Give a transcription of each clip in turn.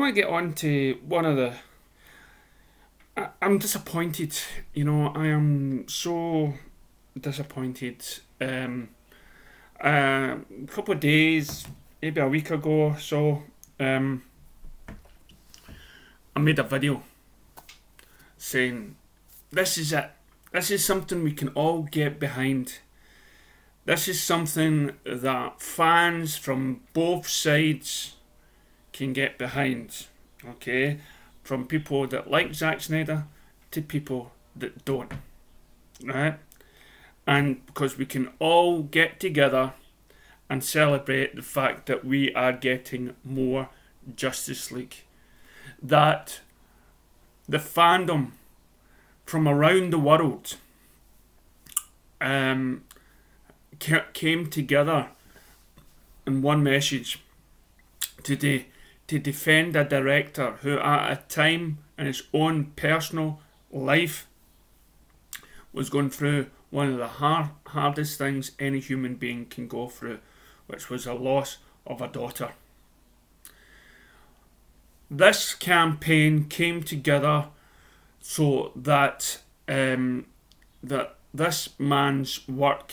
to get on to one of the... I'm disappointed. You know, I am so disappointed. A couple of days, maybe a week ago or so, I made a video saying, this is it. This is something we can all get behind. This is something that fans from both sides can get behind. Okay? From people that like Zack Snyder to people that don't. Right? And because we can all get together and celebrate the fact that we are getting more Justice League. That the fandom from around the world came together in one message today to defend a director who at a time in his own personal life was going through one of the hardest things any human being can go through, which was a loss of a daughter. This campaign came together so that that this man's work,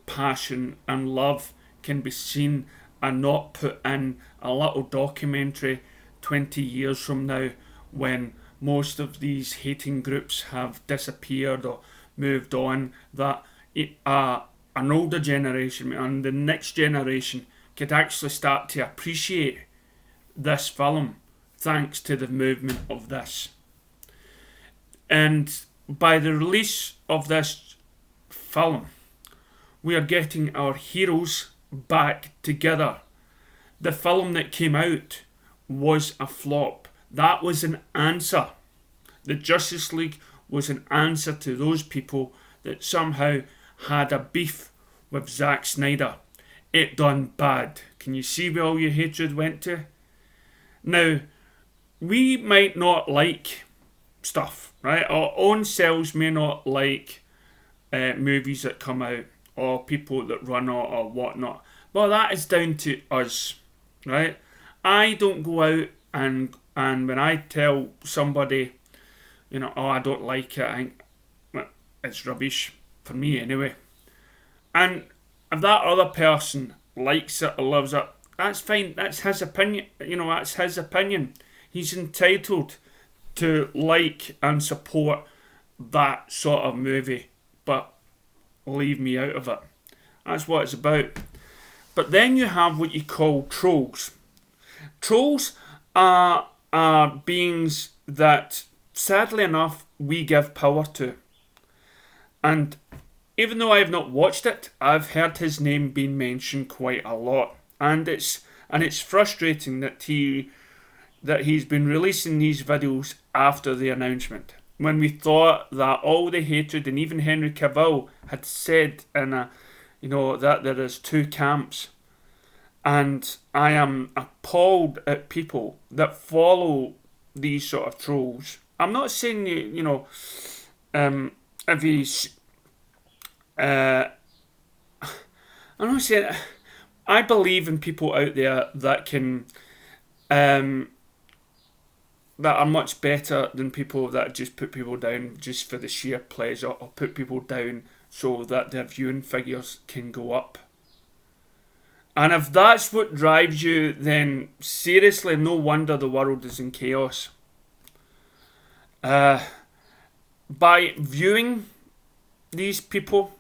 passion and love can be seen and not put in a little documentary 20 years from now when most of these hating groups have disappeared or moved on, that an older generation and the next generation could actually start to appreciate this film thanks to the movement of this. And by the release of this film, we are getting our heroes back together. The film that came out was a flop. That was an answer. The Justice League was an answer to those people that somehow had a beef with Zack Snyder. It done bad. Can you see where all your hatred went to? Now, we might not like stuff, right? Our own selves may not like movies that come out or people that run or whatnot. Well, that is down to us, right? I don't go out and when I tell somebody, you know, oh, I don't like it, I think it's rubbish, for me anyway. And if that other person likes it or loves it, that's fine. That's his opinion. You know, that's his opinion. He's entitled to like and support that sort of movie, but leave me out of it. That's what it's about. But then you have what you call trolls. Trolls are beings that, sadly enough, we give power to. And even though I have not watched it, I've heard his name being mentioned quite a lot. And it's frustrating that he's been releasing these videos after the announcement, when we thought that all the hatred, and even Henry Cavill had said that there is two camps. And I am appalled at people that follow these sort of trolls. I'm not saying if he's I'm not saying, I believe in people out there that can that are much better than people that just put people down just for the sheer pleasure, or put people down so that their viewing figures can go up. And if that's what drives you, then seriously, no wonder the world is in chaos. By viewing these people,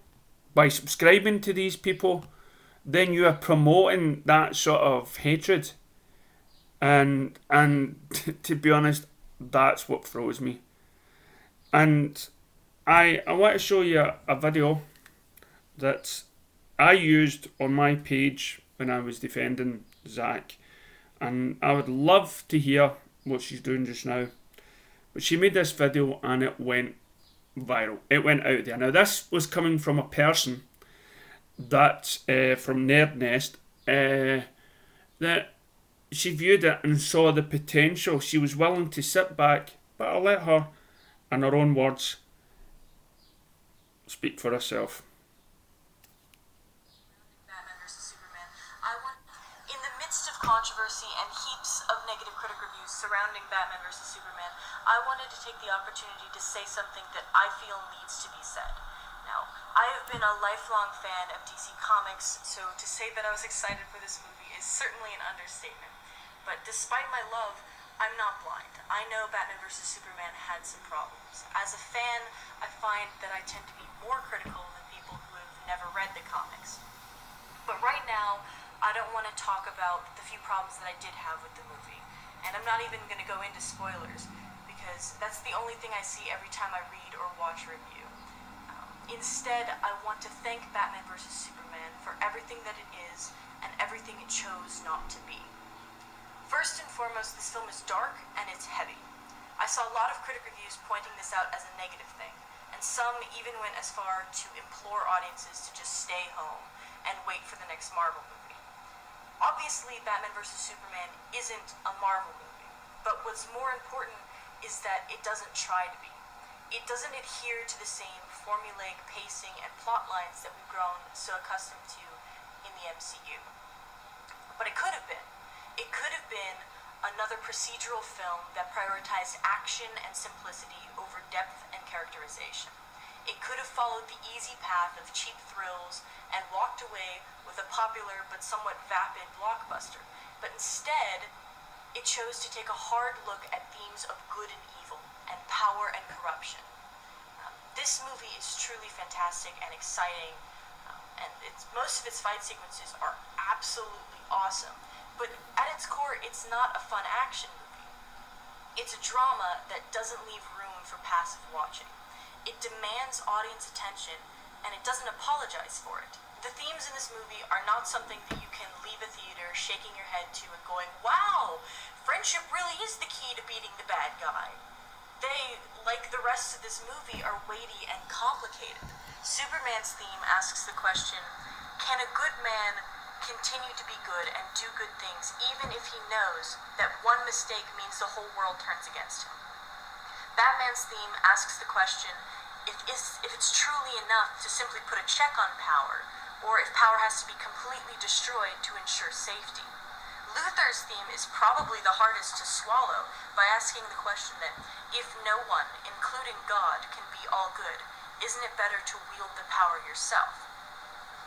by subscribing to these people, then you are promoting that sort of hatred. And to be honest, that's what throws me. And I want to show you a video that I used on my page when I was defending Zack, and I would love to hear what she's doing just now. But she made this video and it went viral. It went out there. Now this was coming from a person that from Nerd Nest that she viewed it and saw the potential. She was willing to sit back, but I'll let her, in her own words, speak for herself. In the midst of controversy and heaps of negative critic reviews surrounding Batman vs. Superman, I wanted to take the opportunity to say something that I feel needs to be said. Now, I have been a lifelong fan of DC Comics, so to say that I was excited for this movie is certainly an understatement. But despite my love, I'm not blind. I know Batman vs. Superman had some problems. As a fan, I find that I tend to be more critical than people who have never read the comics. But right now, I don't want to talk about the few problems that I did have with the movie. And I'm not even going to go into spoilers, because that's the only thing I see every time I read or watch a review. Instead, I want to thank Batman vs. Superman for everything that it is and everything it chose not to be. First and foremost, this film is dark and it's heavy. I saw a lot of critic reviews pointing this out as a negative thing, and some even went as far to implore audiences to just stay home and wait for the next Marvel movie. Obviously, Batman vs. Superman isn't a Marvel movie, but what's more important is that it doesn't try to be. It doesn't adhere to the same formulaic pacing and plot lines that we've grown so accustomed to in the MCU. But it could have been. It could have been another procedural film that prioritized action and simplicity over depth and characterization. It could have followed the easy path of cheap thrills and walked away with a popular but somewhat vapid blockbuster. But instead, it chose to take a hard look at themes of good and evil, and power and corruption. This movie is truly fantastic and exciting, and most of its fight sequences are absolutely awesome. But at its core, it's not a fun action movie. It's a drama that doesn't leave room for passive watching. It demands audience attention, and it doesn't apologize for it. The themes in this movie are not something that you can leave a theater shaking your head to and going, wow, friendship really is the key to beating the bad guy. They, like the rest of this movie, are weighty and complicated. Superman's theme asks the question, can a good man continue to be good and do good things even if he knows that one mistake means the whole world turns against him? Batman's theme asks the question, if it's truly enough to simply put a check on power, or if power has to be completely destroyed to ensure safety. Luthor's theme is probably the hardest to swallow by asking the question that if no one, including God, can be all good, isn't it better to wield the power yourself?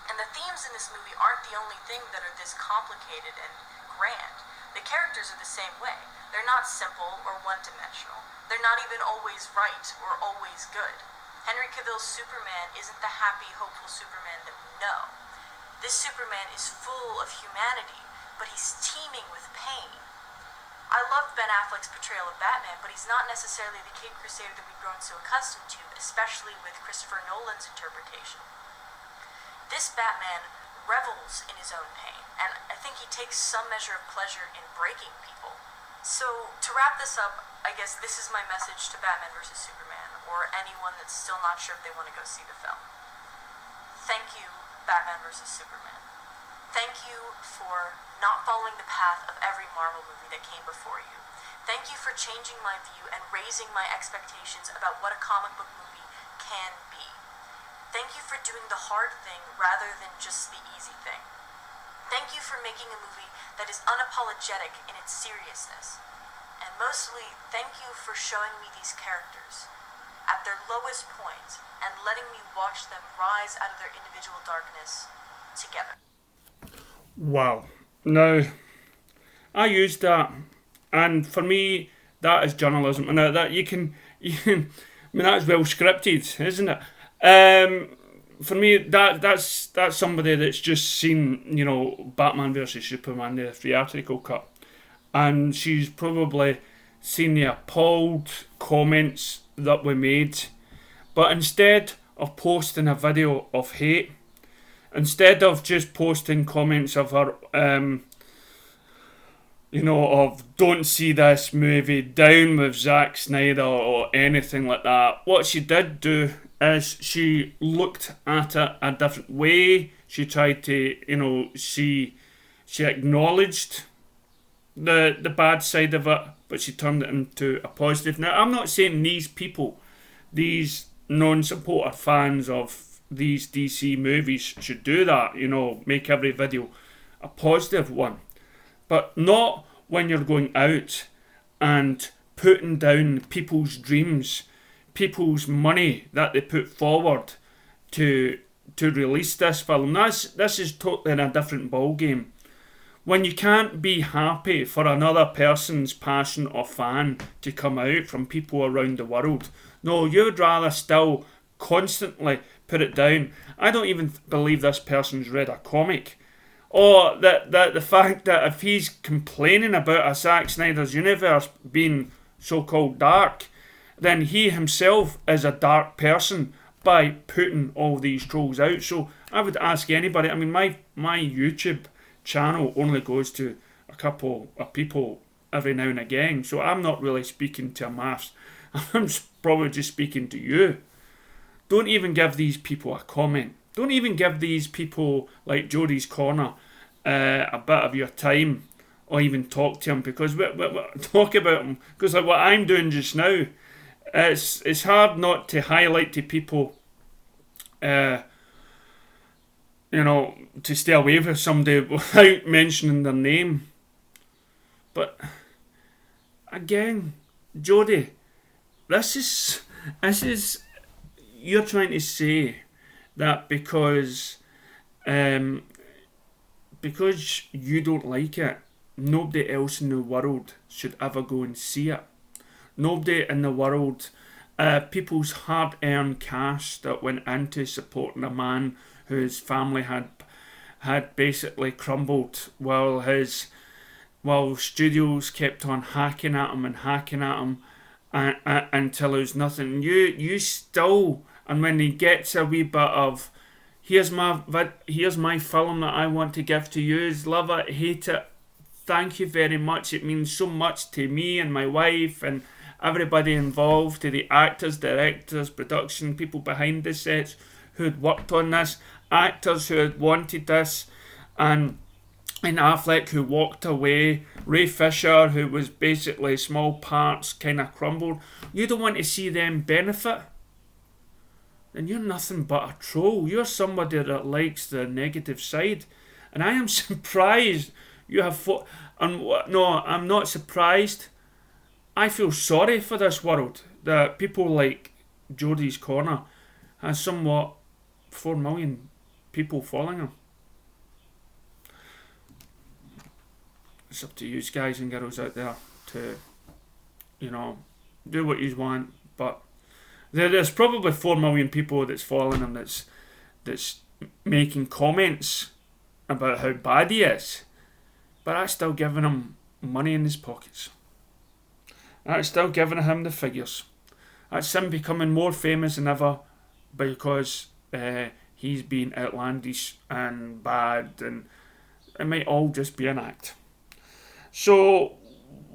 And the themes in this movie aren't the only thing that are this complicated and grand. The characters are the same way. They're not simple or one-dimensional. They're not even always right or always good. Henry Cavill's Superman isn't the happy, hopeful Superman that we know. This Superman is full of humanity, but he's teeming with pain. I love Ben Affleck's portrayal of Batman, but he's not necessarily the Cape Crusader that we've grown so accustomed to, especially with Christopher Nolan's interpretation. This Batman revels in his own pain, and I think he takes some measure of pleasure in breaking people. So, to wrap this up, I guess this is my message to Batman vs. Superman, or anyone that's still not sure if they want to go see the film. Thank you, Batman vs. Superman. Thank you for not following the path of every Marvel movie that came before you. Thank you for changing my view and raising my expectations about what a comic book movie can be. Thank you for doing the hard thing rather than just the easy thing. Thank you for making a movie that is unapologetic in its seriousness. And mostly, thank you for showing me these characters at their lowest point and letting me watch them rise out of their individual darkness together. Wow. Now, I used that, and for me, that is journalism. And that you can, I mean, that's well scripted, isn't it? For me, that's somebody that's just seen, Batman versus Superman, the theatrical cut, and she's probably seen the appalled comments that we made, but instead of posting a video of hate, instead of just posting comments of her, of don't see this movie, down with Zack Snyder or anything like that, what she did do is she looked at it a different way. She tried to, she acknowledged the bad side of it, but she turned it into a positive. Now, I'm not saying these people, these non-supporter fans of these DC movies should do that, make every video a positive one. but not when you're going out and putting down people's dreams, people's money that they put forward to release this film. This is totally in a different ball game. When you can't be happy for another person's passion or fan to come out from people around the world, no, you would rather still constantly put it down. I don't even believe this person's read a comic. Or that the fact that if he's complaining about a Zack Snyder's universe being so-called dark, then he himself is a dark person by putting all these trolls out. So I would ask anybody, I mean, my YouTube channel only goes to a couple of people every now and again, so I'm not really speaking to a mass. I'm probably just speaking to you. Don't even give these people a comment. Don't even give these people like Jody's Corner a bit of your time, or even talk to them, because we talk about them, because like what I'm doing just now, it's hard not to highlight to people, to stay away from somebody without mentioning their name. But again, Jody, this is you're trying to say that because you don't like it, nobody else in the world should ever go and see it. Nobody in the world, people's hard-earned cash that went into supporting a man whose family had basically crumbled while studios kept on hacking at him until there was nothing. You still, and when he gets a wee bit of, here's my film that I want to give to you, love it, hate it, thank you very much, it means so much to me and my wife and everybody involved, to the actors, directors, production people behind the sets who had worked on this, actors who had wanted this, and Affleck who walked away, Ray Fisher who was basically small parts kind of crumbled. You don't want to see them benefit? Then you're nothing but a troll. You're somebody that likes the negative side, and I am surprised you have no, I'm not surprised. I feel sorry for this world that people like Jody's Corner has somewhat 4 million people following him. It's up to you guys and girls out there to, do what you want. But there's probably 4 million people that's following him that's making comments about how bad he is. But that's still giving him money in his pockets. That's still giving him the figures. That's him becoming more famous than ever because he's been outlandish and bad, and it might all just be an act. So,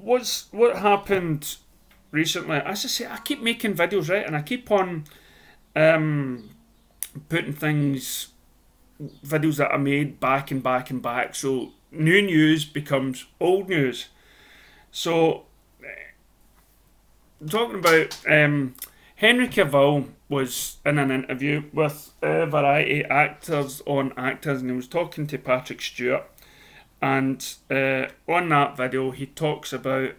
what happened recently? As I say, I keep making videos, right, and I keep on putting videos that I made back and back and back. So new news becomes old news. So, talking about Henry Cavill was in an interview with Variety Actors on Actors, and he was talking to Patrick Stewart. And on that video, he talks about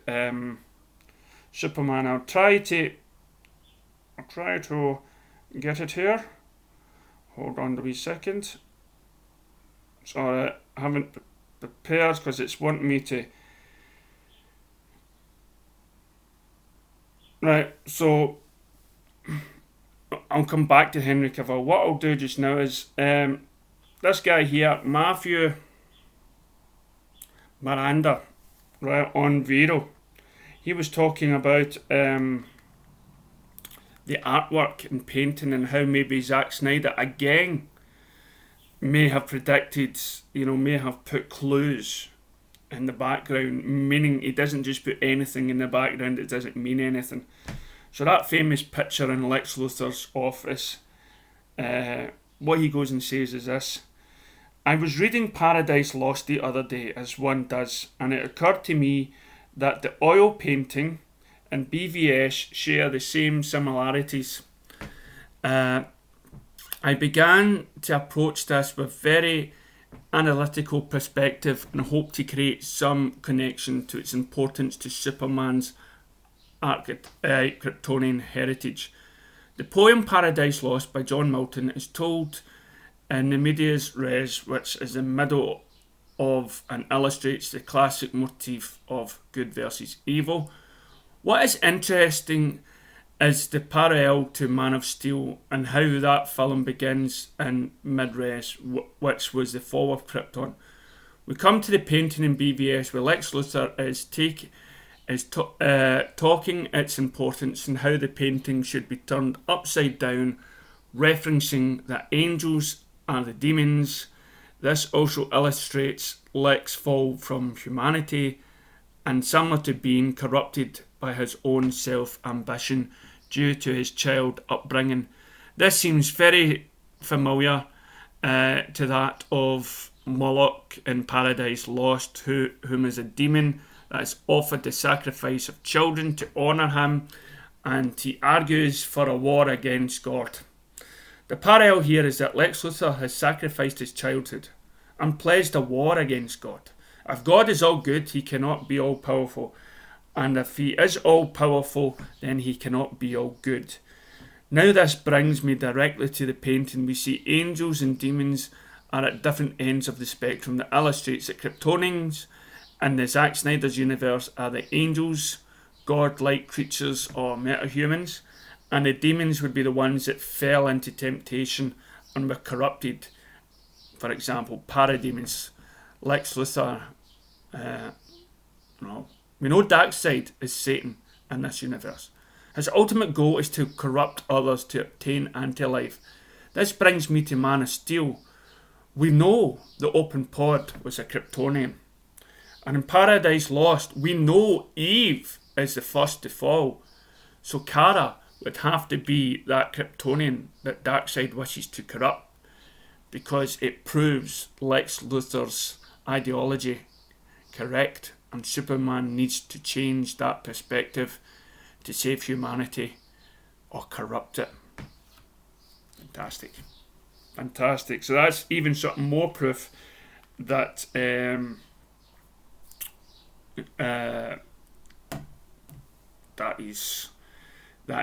Superman. I'll try to get it here. Hold on a wee second. Sorry, I haven't prepared because it's wanting me to. Right, so I'll come back to Henry Cavill. What I'll do just now is this guy here, Matthew Miranda, right, on Vero. He was talking about the artwork and painting and how maybe Zack Snyder again may have predicted, may have put clues in the background, meaning he doesn't just put anything in the background that doesn't mean anything. So that famous picture in Lex Luthor's office, what he goes and says is this: I was reading Paradise Lost the other day, as one does, and it occurred to me that the oil painting and BVS share the same similarities. I began to approach this with very analytical perspective and hope to create some connection to its importance to Superman's Kryptonian heritage. The poem Paradise Lost by John Milton is told in the medias res, which is the middle of and illustrates the classic motif of good versus evil. What is interesting is the parallel to Man of Steel and how that film begins in mid-res, which was the fall of Krypton. We come to the painting in BVS where Lex Luthor is talking its importance and how the painting should be turned upside down, referencing that angels are the demons. This also illustrates Lex' fall from humanity and similar to being corrupted by his own self-ambition due to his child upbringing. This seems very familiar to that of Moloch in Paradise Lost, whom is a demon that is offered the sacrifice of children to honour him, and he argues for a war against God. The parallel here is that Lex Luthor has sacrificed his childhood and pledged a war against God. If God is all good, he cannot be all powerful. And if he is all powerful, then he cannot be all good. Now this brings me directly to the painting. We see angels and demons are at different ends of the spectrum. That illustrates that Kryptonians in the Zack Snyder's universe are the angels, god-like creatures or metahumans, and the demons would be the ones that fell into temptation and were corrupted. For example, parademons, Lex Luthor. We know Darkseid is Satan in this universe. His ultimate goal is to corrupt others to obtain anti-life. This brings me to Man of Steel. We know the open pod was a Kryptonian. And in Paradise Lost, we know Eve is the first to fall. So Kara would have to be that Kryptonian that Darkseid wishes to corrupt, because it proves Lex Luthor's ideology correct, and Superman needs to change that perspective to save humanity or corrupt it. Fantastic. So that's even something more proof that that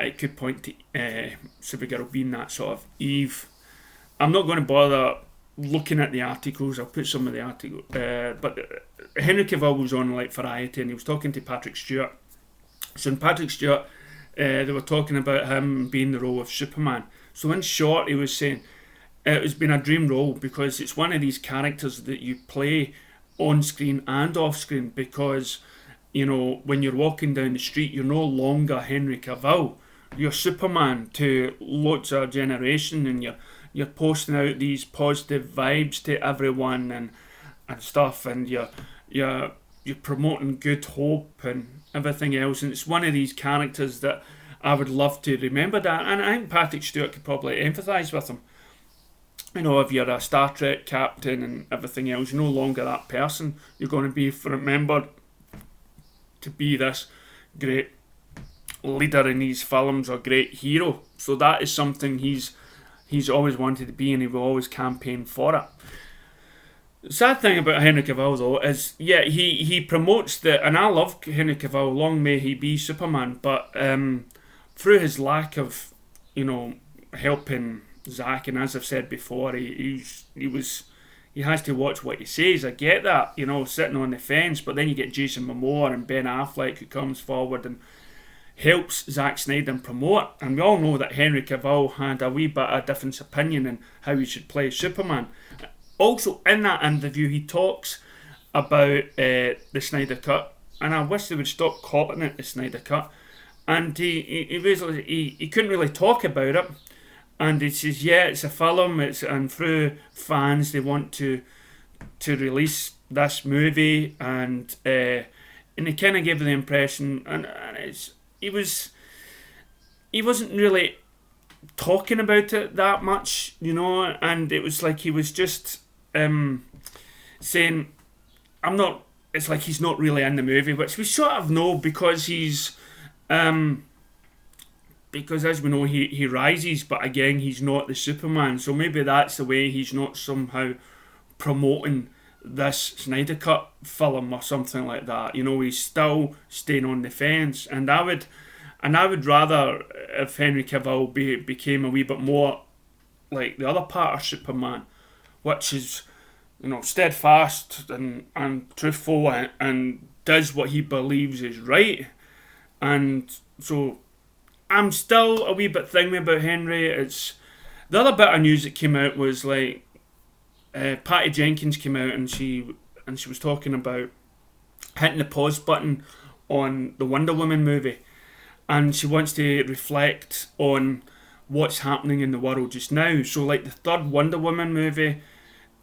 it could point to Supergirl being that sort of Eve. I'm not going to bother looking at the articles. I'll put some of the articles. But Henry Cavill was on like Variety, and he was talking to Patrick Stewart. So in Patrick Stewart, they were talking about him being the role of Superman. So in short, he was saying it has been a dream role because it's one of these characters that you play on screen and off screen, because when you're walking down the street, you're no longer Henry Cavill. You're Superman to loads of generation, and you're posting out these positive vibes to everyone and stuff, and you're promoting good hope and everything else. And it's one of these characters that I would love to remember that, and I think Patrick Stewart could probably empathise with him. If you're a Star Trek captain and everything else, you're no longer that person. You're going to be remembered to be this great leader in these films or great hero. So that is something he's always wanted to be, and he will always campaign for it. The sad thing about Henry Cavill though is, he promotes and I love Henry Cavill, long may he be Superman, but through his lack of helping Zack, and as I've said before, he has to watch what he says. I get that, sitting on the fence, but then you get Jason Momoa and Ben Affleck who comes forward and helps Zack Snyder and promote. And we all know that Henry Cavill had a wee bit of a different opinion in how he should play Superman. Also, in that interview, he talks about the Snyder Cut, and I wish they would stop calling it the Snyder Cut. And he basically he couldn't really talk about it. And he says, it's a film, and through fans they want to release this movie, and he kind of gave the impression, and he wasn't really talking about it that much, and it was like he was just saying, it's like he's not really in the movie, which we sort of know because because as we know he rises, but again he's not the Superman, so maybe that's the way he's not somehow promoting this Snyder Cut film or something like that. You know, he's still staying on the fence, and I would rather if Henry Cavill became a wee bit more like the other part of Superman, which is, you know, steadfast and truthful and does what he believes is right. And so I'm still a wee bit thingy about Henry. It's the other bit of news that came out was like Patty Jenkins came out and she was talking about hitting the pause button on the Wonder Woman movie, and she wants to reflect on what's happening in the world just now. So like the third Wonder Woman movie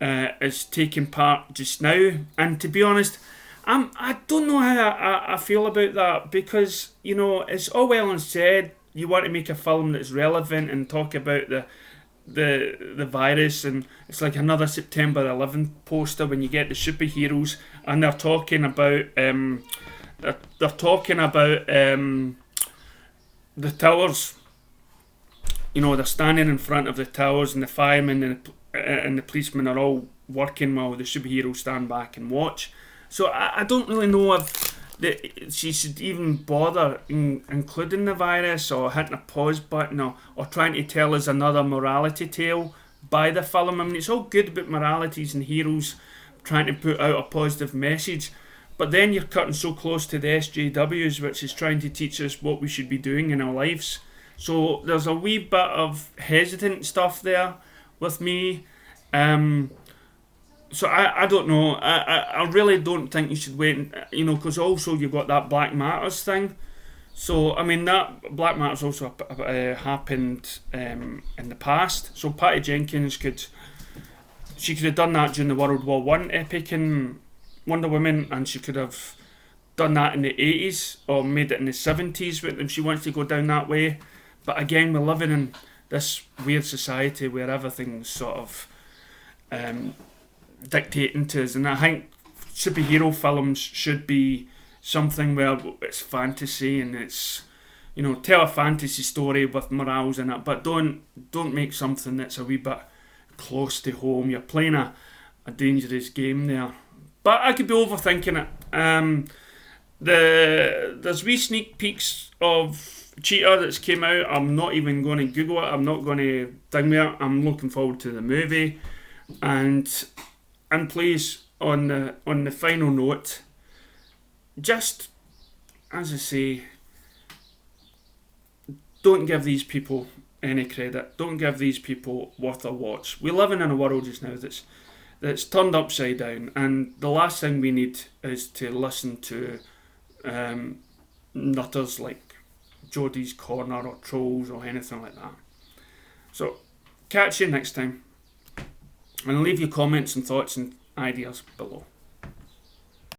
is taking part just now, and to be honest, I don't know how I feel about that, because, you know, it's all well and said you want to make a film that's relevant and talk about the virus, and it's like another September 11th poster when you get the superheroes and they're talking about the towers. You know, they're standing in front of the towers, and the firemen and the policemen are all working while the superheroes stand back and watch. So I don't really know if she should even bother including the virus or hitting a pause button or trying to tell us another morality tale by the film. I mean, it's all good about moralities and heroes trying to put out a positive message, but then you're cutting so close to the SJWs, which is trying to teach us what we should be doing in our lives. So there's a wee bit of hesitant stuff there with me. So I don't know. I really don't think you should wait, you know, because also you've got that Black Matters thing. So, I mean, that Black Matters also happened in the past. So Patty Jenkins could have done that during the World War One epic in Wonder Woman, and she could have done that in the 80s or made it in the 70s if she wants to go down that way. But again, we're living in this weird society where everything's sort of dictating to us, and I think superhero films should be something where it's fantasy and it's, you know, tell a fantasy story with morals in it, but don't make something that's a wee bit close to home. You're playing a dangerous game there. But I could be overthinking it. There's wee sneak peeks of Cheetah that's came out. I'm not even going to Google it. I'm not going to ding with it. I'm looking forward to the movie. And please, on the final note, just, as I say, don't give these people any credit. Don't give these people worth a watch. We're living in a world just now that's turned upside down, and the last thing we need is to listen to nutters like Jody's Corner or trolls or anything like that. So, catch you next time. And leave your comments and thoughts and ideas below.